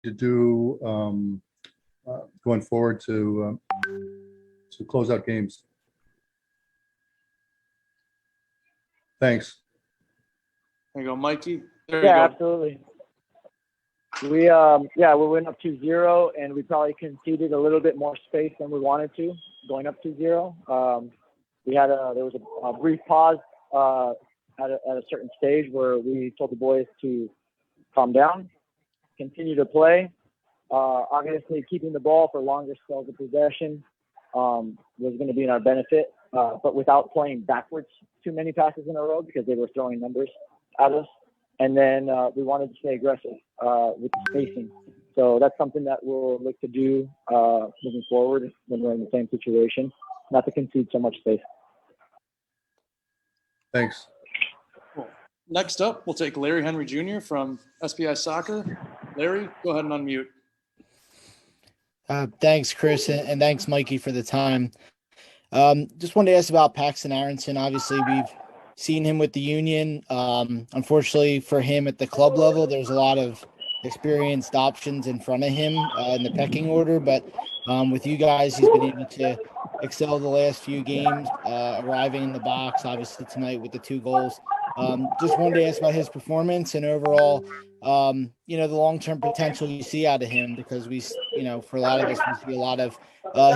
to do going forward to close out games? Thanks. There you go, Mikey. There you Yeah, go. absolutely. We went up 2-0, and we probably conceded a little bit more space than we wanted to going up 2-0. There was a brief pause at a certain stage where we told the boys to calm down, continue to play. Obviously, keeping the ball for longer spells of possession was going to be in our benefit, but without playing backwards too many passes in a row because they were throwing numbers at us. And then we wanted to stay aggressive with the spacing. So that's something that we'll look to do moving forward when we're in the same situation, not to concede so much space. Thanks. Cool. Next up, we'll take Larry Henry Jr. from SBI Soccer. Larry, go ahead and unmute. Thanks, Chris, and thanks, Mikey, for the time. Just wanted to ask about Paxton Aronson. Obviously, we've seen him with the Union. Unfortunately for him at the club level, there's a lot of experienced options in front of him in the pecking order. But with you guys, he's been able to excel the last few games, arriving in the box, obviously tonight with the 2 goals. Just wanted to ask about his performance and overall, the long-term potential you see out of him, because for a lot of us, we see a lot of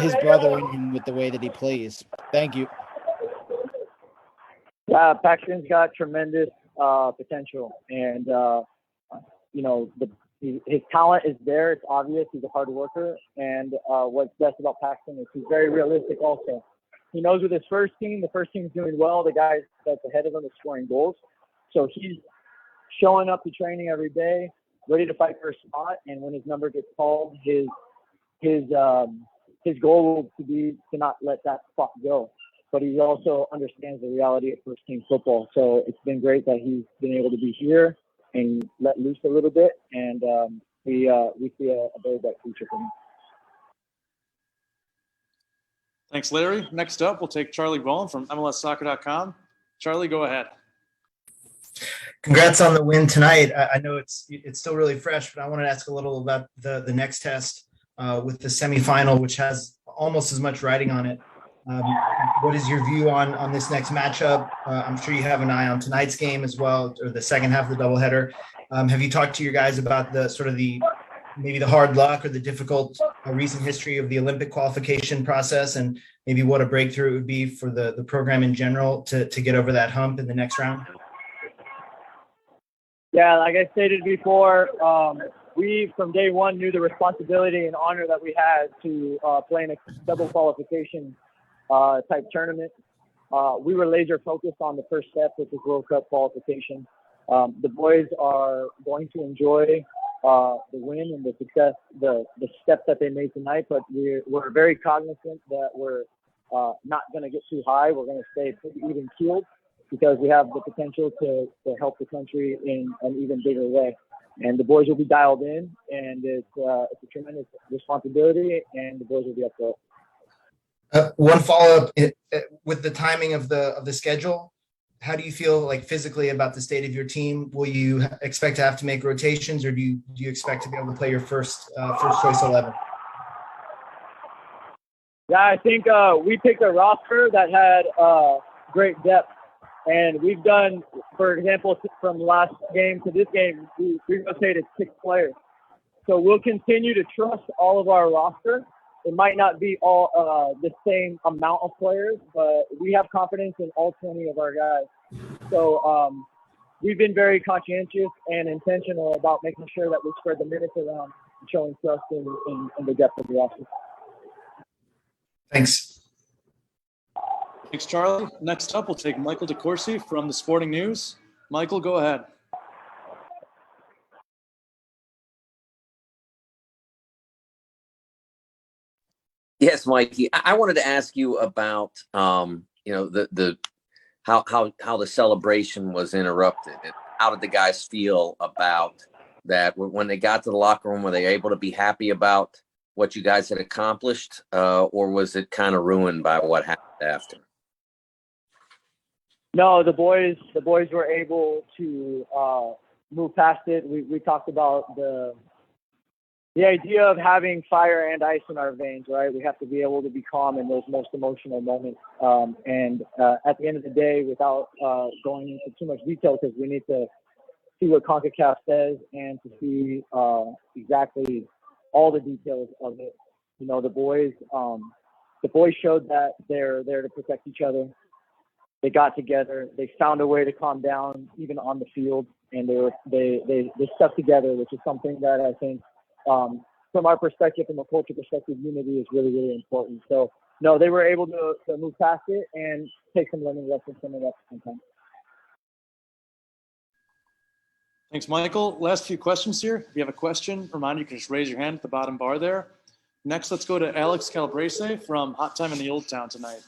his brother in him with the way that he plays. Thank you. Yeah, Paxton's got tremendous potential, and his talent is there. It's obvious. He's a hard worker, and what's best about Paxton is he's very realistic. Also, he knows with his first team, the first team's doing well. The guy that's ahead of him is scoring goals, so he's showing up to training every day, ready to fight for a spot. And when his number gets called, his goal will be to not let that spot go. But he also understands the reality of first team football. So it's been great that he's been able to be here and let loose a little bit. And we see a very bright future for him. Thanks, Larry. Next up, we'll take Charlie Bowen from MLSsoccer.com. Charlie, go ahead. Congrats on the win tonight. I know it's still really fresh, but I wanted to ask a little about the next test with the semifinal, which has almost as much writing on it. What is your view on this next matchup? I'm sure you have an eye on tonight's game as well, or the second half of the doubleheader. Have you talked to your guys about maybe the hard luck or the difficult recent history of the Olympic qualification process, and maybe what a breakthrough it would be for the program in general to get over that hump in the next round? Yeah, like I stated before, we from day one knew the responsibility and honor that we had to play in a double qualification type tournament. We were laser focused on the first step, which is World Cup qualification. The boys are going to enjoy the win and the success, the steps that they made tonight, but we're very cognizant that we're not going to get too high. We're going to stay pretty even keeled, because we have the potential to help the country in an even bigger way. And the boys will be dialed in, and it's a tremendous responsibility, and the boys will be up for it. One follow-up with the timing of the schedule. How do you feel like physically about the state of your team? Will you expect to have to make rotations, or do you expect to be able to play your first choice 11? Yeah, I think we picked a roster that had great depth, and we've done, for example, from last game to this game, we rotated 6 players. So we'll continue to trust all of our roster. It might not be all the same amount of players, but we have confidence in all 20 of our guys. So we've been very conscientious and intentional about making sure that we spread the minutes around, showing trust in the depth of the roster. Thanks. Thanks, Charlie. Next up, we'll take Michael DeCourcy from the Sporting News. Michael, go ahead. Yes, Mikey. I wanted to ask you about the how the celebration was interrupted. How did the guys feel about that when they got to the locker room? Were they able to be happy about what you guys had accomplished, or was it kind of ruined by what happened after? No, the boys were able to move past it. We talked about the the idea of having fire and ice in our veins, right? We have to be able to be calm in those most emotional moments. And at the end of the day, without going into too much detail, because we need to see what CONCACAF says and to see exactly all the details of it. You know, the boys showed that they're there to protect each other. They got together. They found a way to calm down, even on the field, and they stuck together, which is something that I think, from our perspective, from a culture perspective, unity is really, really important. So, no, they were able to move past it and take some learning lessons from it at the same time. Thanks, Michael. Last few questions here. If you have a question, remind you can just raise your hand at the bottom bar there. Next, let's go to Alex Calabrese from Hot Time in the Old Town tonight.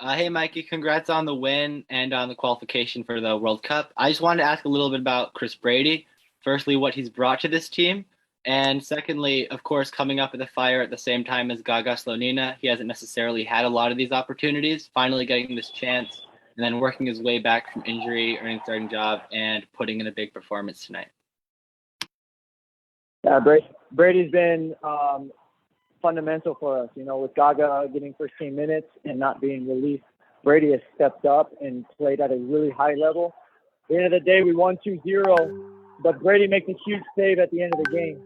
Hey, Mikey, congrats on the win and on the qualification for the World Cup. I just wanted to ask a little bit about Chris Brady. Firstly, what he's brought to this team. And secondly, of course, coming up with the fire at the same time as Gaga Slonina. He hasn't necessarily had a lot of these opportunities, finally getting this chance and then working his way back from injury, earning a starting job, and putting in a big performance tonight. Yeah, Brady's been fundamental for us. You know, with Gaga getting first team minutes and not being released, Brady has stepped up and played at a really high level. At the end of the day, we won 2-0, but Brady makes a huge save at the end of the game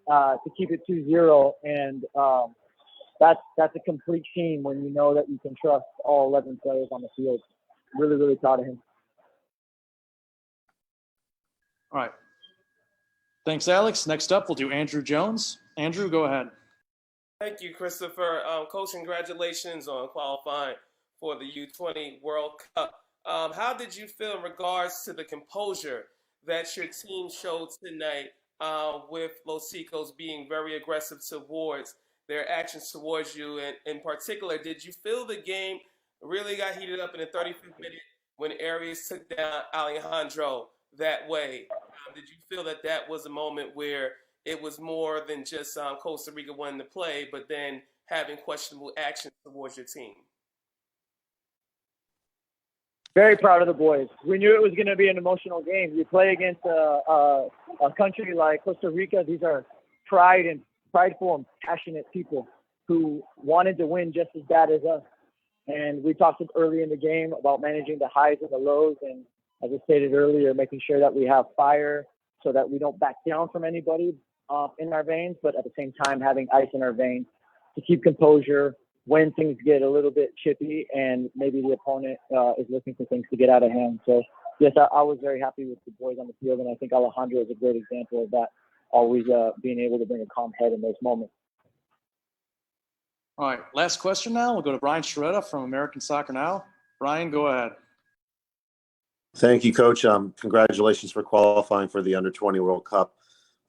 to keep it 2-0, and that's a complete team when you know that you can trust all 11 players on the field. Really, really proud of him. All right. Thanks, Alex. Next up, we'll do Andrew Jones. Andrew, go ahead. Thank you, Christopher. Coach, congratulations on qualifying for the U20 World Cup. How did you feel in regards to the composure that your team showed tonight with Los Chicos being very aggressive towards their actions towards you? And in particular, did you feel the game really got heated up in the 35th minute when Arias took down Alejandro that way? Did you feel that that was a moment where it was more than just Costa Rica wanting to play, but then having questionable actions towards your team? Very proud of the boys. We knew it was going to be an emotional game. You play against a country like Costa Rica. These are prideful and passionate people who wanted to win just as bad as us. And we talked early in the game about managing the highs and the lows, and as I stated earlier, making sure that we have fire so that we don't back down from anybody in our veins, but at the same time having ice in our veins to keep composure when things get a little bit chippy and maybe the opponent is looking for things to get out of hand. So yes, I was very happy with the boys on the field, and I think Alejandro is a great example of that, always being able to bring a calm head in those moments. All right, last question now. We'll go to Brian Sciaretta from American Soccer Now. Brian, go ahead. Thank you, Coach. Congratulations for qualifying for the Under-20 World Cup.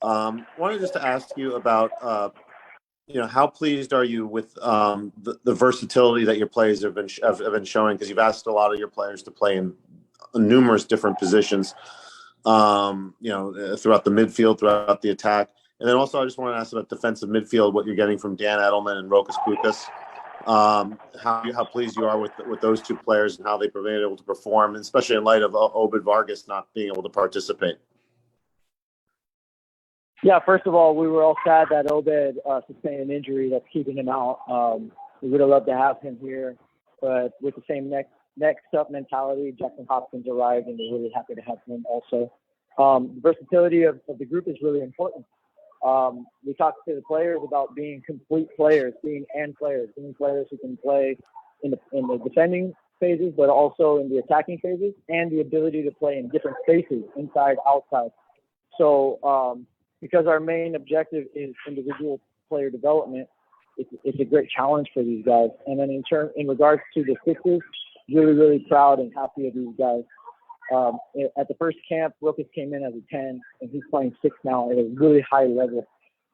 Wanted just to ask you about, how pleased are you with the versatility that your players have been showing? Because you've asked a lot of your players to play in numerous different positions, throughout the midfield, throughout the attack. And then also, I just want to ask about defensive midfield, what you're getting from Dan Edelman and Rokas Pukas. How pleased you are with those two players and how they've been able to perform, especially in light of Obed Vargas not being able to participate. Yeah, first of all, we were all sad that Obed sustained an injury that's keeping him out. We would have loved to have him here, but with the same next up mentality, Jackson Hopkins arrived, and we're really happy to have him also. The versatility of the group is really important. We talked to the players about being complete players, being players who can play in the defending phases, but also in the attacking phases, and the ability to play in different spaces, inside, outside. So because our main objective is individual player development, it's a great challenge for these guys. And then in regards to the sixes, really, really proud and happy of these guys. At the first camp, Rokas came in as a 10, and he's playing 6 now at a really high level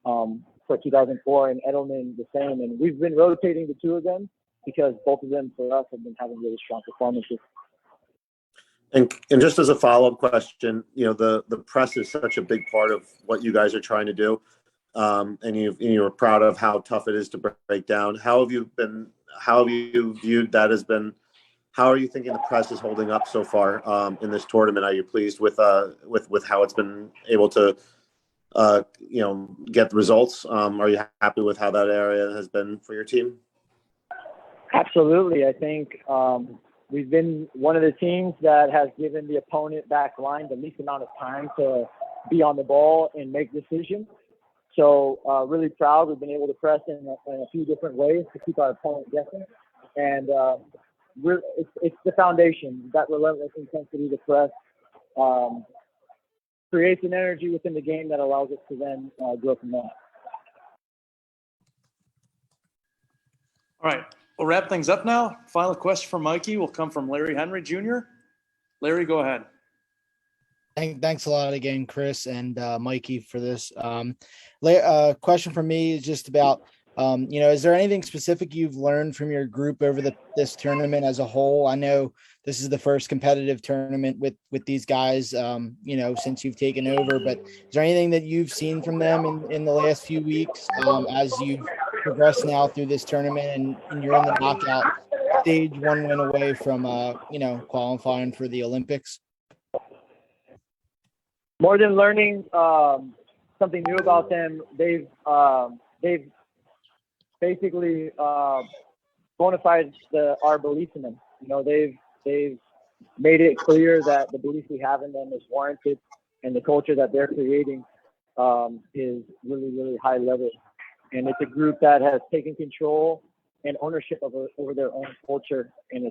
for 2004, and Edelman the same. And we've been rotating the two of them because both of them, for us, have been having really strong performances. And just as a follow-up question, the press is such a big part of what you guys are trying to do, and you're proud of how tough it is to break down. How have you viewed that as been? How are you thinking the press is holding up so far in this tournament? Are you pleased with how it's been able to get the results. Are you happy with how that area has been for your team? Absolutely. I think we've been one of the teams that has given the opponent back line the least amount of time to be on the ball and make decisions. So really proud. We've been able to press in a few different ways to keep our opponent guessing. And it's the foundation. That relentless intensity to press creates an energy within the game that allows us to then grow from that. All right, we'll wrap things up now. Final question from Mikey will come from Larry Henry Jr. Larry, go ahead. Thanks a lot again, Chris and Mikey, for this. Question for me is just about, is there anything specific you've learned from your group over this tournament as a whole? I know this is the first competitive tournament with these guys, since you've taken over, but is there anything that you've seen from them in the last few weeks as you've progressed now through this tournament and you're in the knockout stage, one win away from, qualifying for the Olympics? More than learning something new about them, they've basically bona fide our belief in them. They've made it clear that the belief we have in them is warranted, and the culture that they're creating is really, really high level. And it's a group that has taken control and ownership over their own culture, and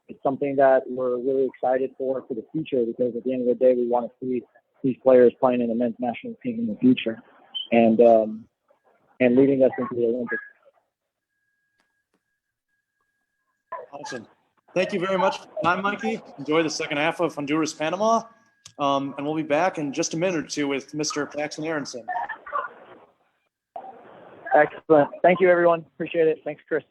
it's something that we're really excited for the future, because at the end of the day, we want to see these players playing in the men's national team in the future and leading us into the Olympics. Awesome. Thank you very much for your time, Mikey. Enjoy the second half of Honduras, Panama. And we'll be back in just a minute or two with Mr. Paxton Aronson. Excellent. Thank you, everyone. Appreciate it. Thanks, Chris.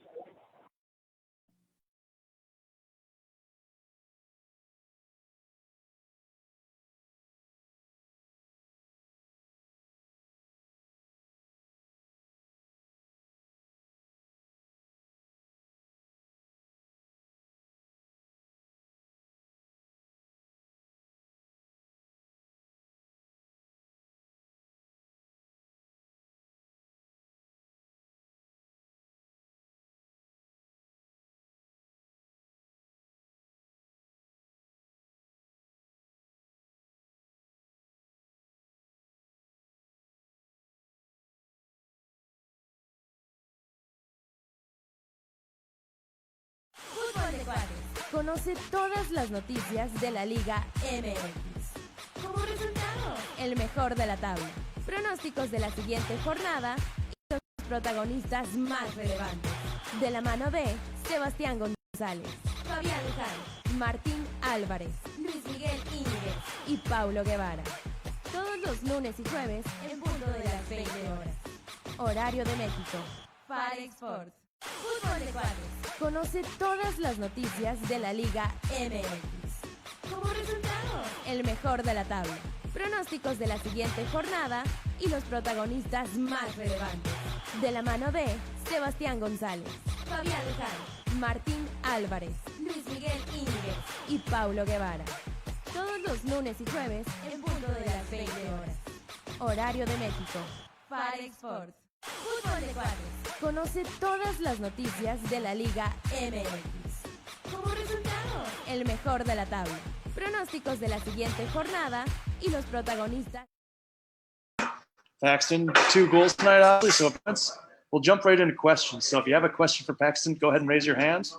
Fútbol de cuates. Conoce todas las noticias de la Liga MX. Como resultado, el mejor de la tabla, pronósticos de la siguiente jornada y los protagonistas más relevantes. De la mano de Sebastián González, Fabián Luján, Martín Álvarez, Luis Miguel Íñiguez y Paulo Guevara. Todos los lunes y jueves en punto de las 20 horas. Horario de México. Fire Sports. Fútbol de cuates. Conoce todas las noticias de la Liga MX. Como resultado, el mejor de la tabla, pronósticos de la siguiente jornada y los protagonistas más relevantes. De la mano de Sebastián González, Fabián Luján, Martín Álvarez, Luis Miguel Íñiguez y Paulo Guevara. Todos los lunes y jueves en punto de las 20 horas. Horario de México. Fire Sports. Fútbol de cuates. Conoce todas las noticias de la Liga MX. Como resultado, el mejor de la tabla, pronósticos de la siguiente jornada y los protagonistas. Paxton, 2 goals tonight, obviously, so we'll jump right into questions. So if you have a question for Paxton, go ahead and raise your hand.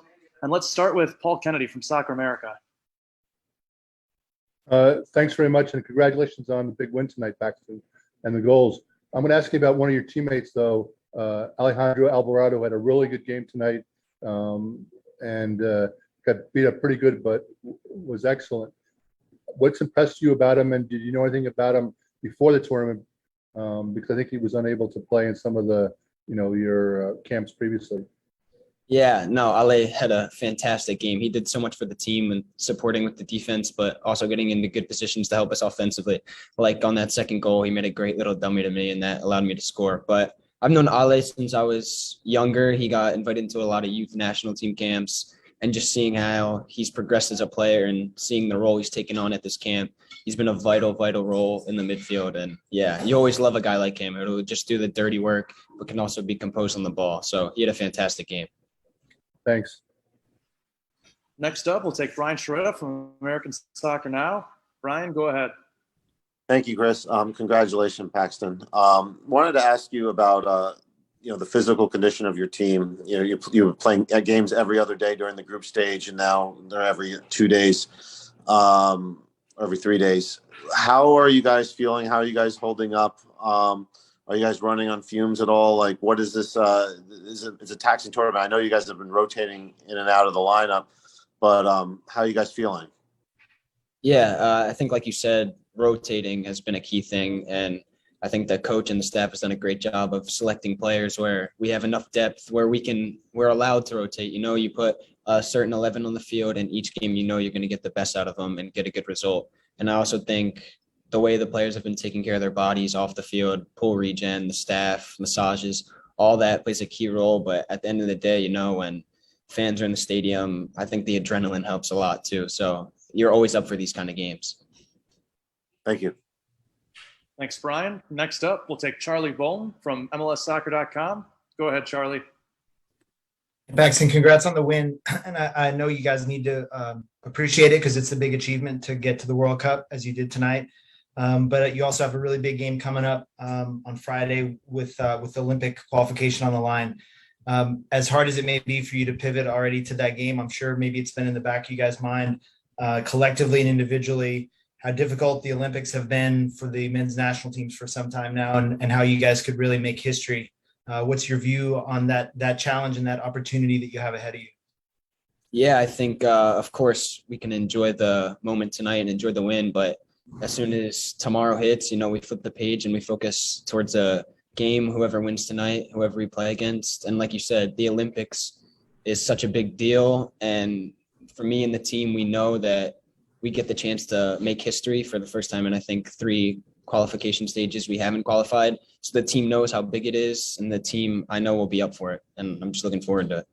And let's start with Paul Kennedy from Soccer America. Thanks very much, and congratulations on the big win tonight, Paxton, and the goals. I'm going to ask you about one of your teammates, though. Alejandro Alvarado had a really good game tonight, and got beat up pretty good, but was excellent. What's impressed you about him, and did you know anything about him before the tournament? Because I think he was unable to play in some of the, your camps previously. Yeah, no, Ale had a fantastic game. He did so much for the team and supporting with the defense, but also getting into good positions to help us offensively. Like on that second goal, he made a great little dummy to me, and that allowed me to score. But I've known Ale since I was younger. He got invited into a lot of youth national team camps. and just seeing how he's progressed as a player and seeing the role he's taken on at this camp. He's been a vital role in the midfield. And yeah, you always love a guy like him who'll just do the dirty work, but can also be composed on the ball. So he had a fantastic game. Thanks. Next up, we'll take Brian Sheretta from American Soccer Now. Brian, go ahead. Thank you, Chris. Congratulations, Paxton. Wanted to ask you about the physical condition of your team. You were playing games every other day during the group stage, and now they're every 2 days, every 3 days. How are you guys feeling? How are you guys holding up? Are you guys running on fumes at all? Like, what is this? It's a taxing tournament. I know you guys have been rotating in and out of the lineup, but how are you guys feeling? Yeah, I think like you said, rotating has been a key thing. And I think the coach and the staff has done a great job of selecting players where we have enough depth where we're allowed to rotate. You put a certain 11 on the field, and each game, you're going to get the best out of them and get a good result. And I also think the way the players have been taking care of their bodies off the field, pool regen, the staff, massages, all that plays a key role. But at the end of the day, when fans are in the stadium, I think the adrenaline helps a lot too. So you're always up for these kind of games. Thank you. Thanks, Brian. Next up, we'll take Charlie Bolton from MLSsoccer.com. Go ahead, Charlie. Paxton, congrats on the win. And I know you guys need to appreciate it because it's a big achievement to get to the World Cup as you did tonight. But you also have a really big game coming up on Friday with the Olympic qualification on the line. As hard as it may be for you to pivot already to that game, I'm sure maybe it's been in the back of you guys' mind collectively and individually how difficult the Olympics have been for the men's national teams for some time now, and how you guys could really make history. What's your view on that challenge and that opportunity that you have ahead of you? Yeah, I think, of course, we can enjoy the moment tonight and enjoy the win. But as soon as tomorrow hits, we flip the page and we focus towards a game, whoever wins tonight, whoever we play against. And like you said, the Olympics is such a big deal. And for me and the team, we know that we get the chance to make history for the first time in, I think, 3 qualification stages we haven't qualified. So the team knows how big it is, and the team, I know, will be up for it. And I'm just looking forward to it.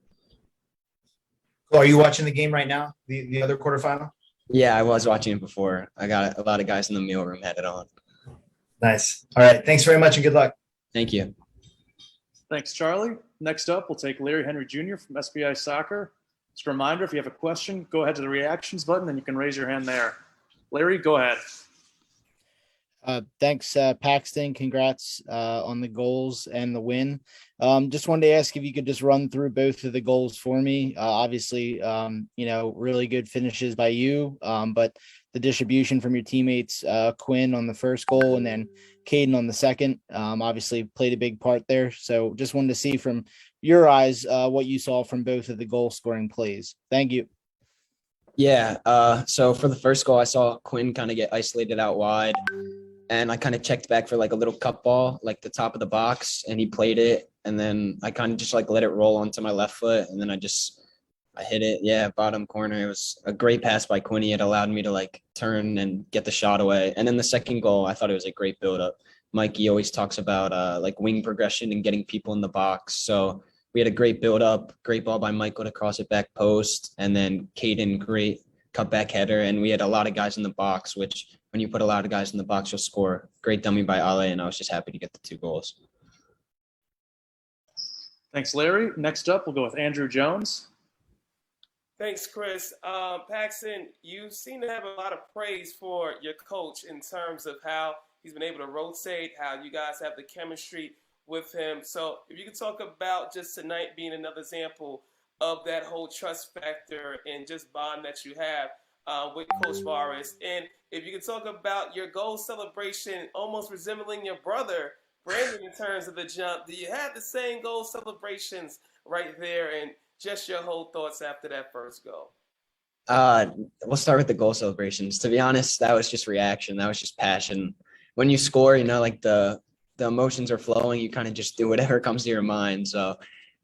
Well, are you watching the game right now, the other quarterfinal? Yeah, I was watching it before. I got a lot of guys in the meal room had it on. Nice. All right. Thanks very much and good luck. Thank you. Thanks, Charlie. Next up, we'll take Larry Henry Jr. from SBI Soccer. Just a reminder, if you have a question, go ahead to the reactions button and you can raise your hand there. Larry, go ahead. Thanks, Paxton. Congrats on the goals and the win. Just wanted to ask if you could just run through both of the goals for me. Obviously, really good finishes by you, but the distribution from your teammates, Quinn on the first goal and then Caden on the second, obviously played a big part there. So just wanted to see from your eyes what you saw from both of the goal scoring plays. Thank you. Yeah. So for the first goal, I saw Quinn kind of get isolated out wide. And I kind of checked back for like a little cut ball, like the top of the box, and he played it. And then I kind of just like let it roll onto my left foot. And then I hit it. Yeah, bottom corner. It was a great pass by Quinny. It allowed me to like turn and get the shot away. And then the second goal, I thought it was a great build-up. Mikey always talks about like wing progression and getting people in the box. So we had a great build-up, great ball by Michael to cross it back post. And then Caden, great cutback header. And we had a lot of guys in the box, which when you put a lot of guys in the box, you'll score. Great dummy by Ale, and I was just happy to get the 2 goals. Thanks, Larry. Next up, we'll go with Andrew Jones. Thanks, Chris. Paxton, you seem to have a lot of praise for your coach in terms of how he's been able to rotate, how you guys have the chemistry with him. So if you could talk about just tonight being another example of that whole trust factor and just bond that you have with Coach Vargas. And if you could talk about your goal celebration almost resembling your brother, Brandon, in terms of the jump. Do you have the same goal celebrations right there? And just your whole thoughts after that first goal. We'll start with the goal celebrations. To be honest, that was just reaction. That was just passion. When you score, like the emotions are flowing. You kind of just do whatever comes to your mind. So,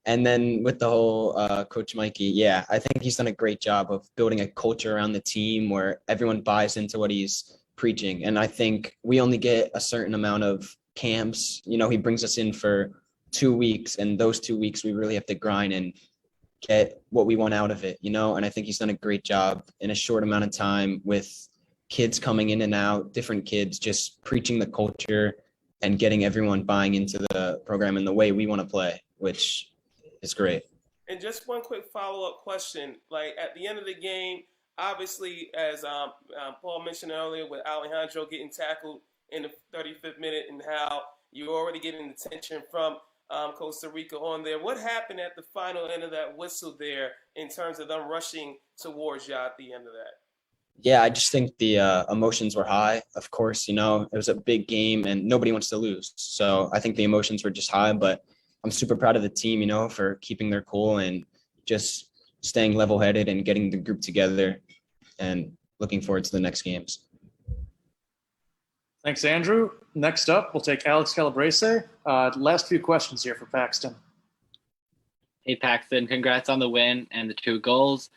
and then with the whole Coach Mikey, yeah, I think he's done a great job of building a culture around the team where everyone buys into what he's preaching. And I think we only get a certain amount of camps. He brings us in for 2 weeks, and those 2 weeks we really have to grind and get what we want out of it, you know? And I think he's done a great job in a short amount of time with kids coming in and out, different kids, just preaching the culture and getting everyone buying into the program and the way we want to play, which is great. And just one quick follow-up question. Like at the end of the game, obviously, as Paul mentioned earlier, with Alejandro getting tackled in the 35th minute and how you're already getting attention from Costa Rica on there. What happened at the final end of that whistle there in terms of them rushing towards you at the end of that? Yeah, I just think the emotions were high. Of course, you know, it was a big game and nobody wants to lose. So I think the emotions were just high, but I'm super proud of the team, you know, for keeping their cool and just staying level-headed and getting the group together and looking forward to the next games. Thanks, Andrew. Next up, we'll take Alex Calabrese. Last few questions here for Paxton. Hey, Paxton, congrats on the win and the 2 goals.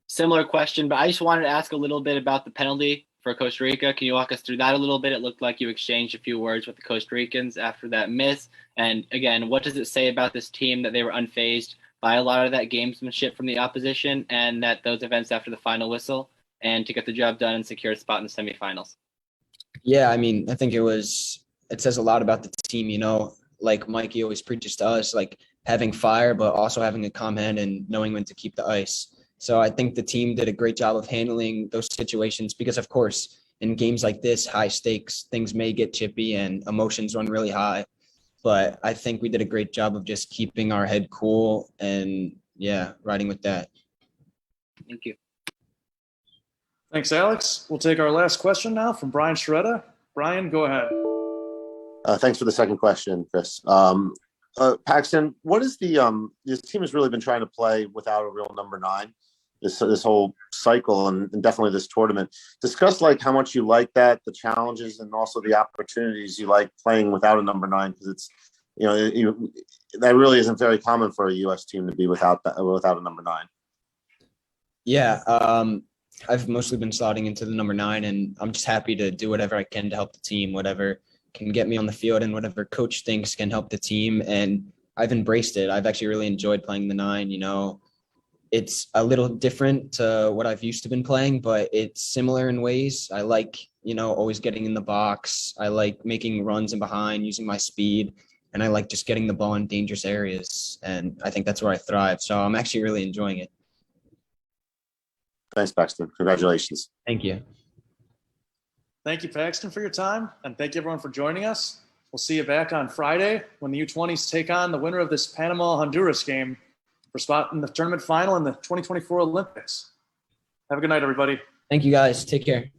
Similar question, but I just wanted to ask a little bit about the penalty for Costa Rica. Can you walk us through that a little bit? It looked like you exchanged a few words with the Costa Ricans after that miss. And again, what does it say about this team that they were unfazed by a lot of that gamesmanship from the opposition and that those events after the final whistle and to get the job done and secure a spot in the semifinals? Yeah, I mean, I think it says a lot about the team, you know, like Mikey always preaches to us, like having fire, but also having a calm head and knowing when to keep the ice. So I think the team did a great job of handling those situations because, of course, in games like this, high stakes, things may get chippy and emotions run really high. But I think we did a great job of just keeping our head cool and, yeah, riding with that. Thank you. Thanks, Alex. We'll take our last question now from Brian Sheretta. Brian, go ahead. Thanks for the second question, Chris. Paxton, what is this team has really been trying to play without a real number 9 this whole cycle and definitely this tournament. Discuss like how much you like that, the challenges and also the opportunities you like playing without a number 9, because it's, you know, that really isn't very common for a U.S. team to be without a number 9. Yeah, I've mostly been slotting into the number 9, and I'm just happy to do whatever I can to help the team, whatever can get me on the field and whatever coach thinks can help the team. And I've embraced it. I've actually really enjoyed playing the 9, you know. It's a little different to what I've used to been playing, but it's similar in ways. I like, you know, always getting in the box. I like making runs in behind, using my speed, and I like just getting the ball in dangerous areas. And I think that's where I thrive. So I'm actually really enjoying it. Thanks, Paxton. Congratulations. Thank you. Thank you, Paxton, for your time, and thank you, everyone, for joining us. We'll see you back on Friday when the U20s take on the winner of this Panama-Honduras game for spot in the tournament final in the 2024 Olympics. Have a good night, everybody. Thank you, guys. Take care.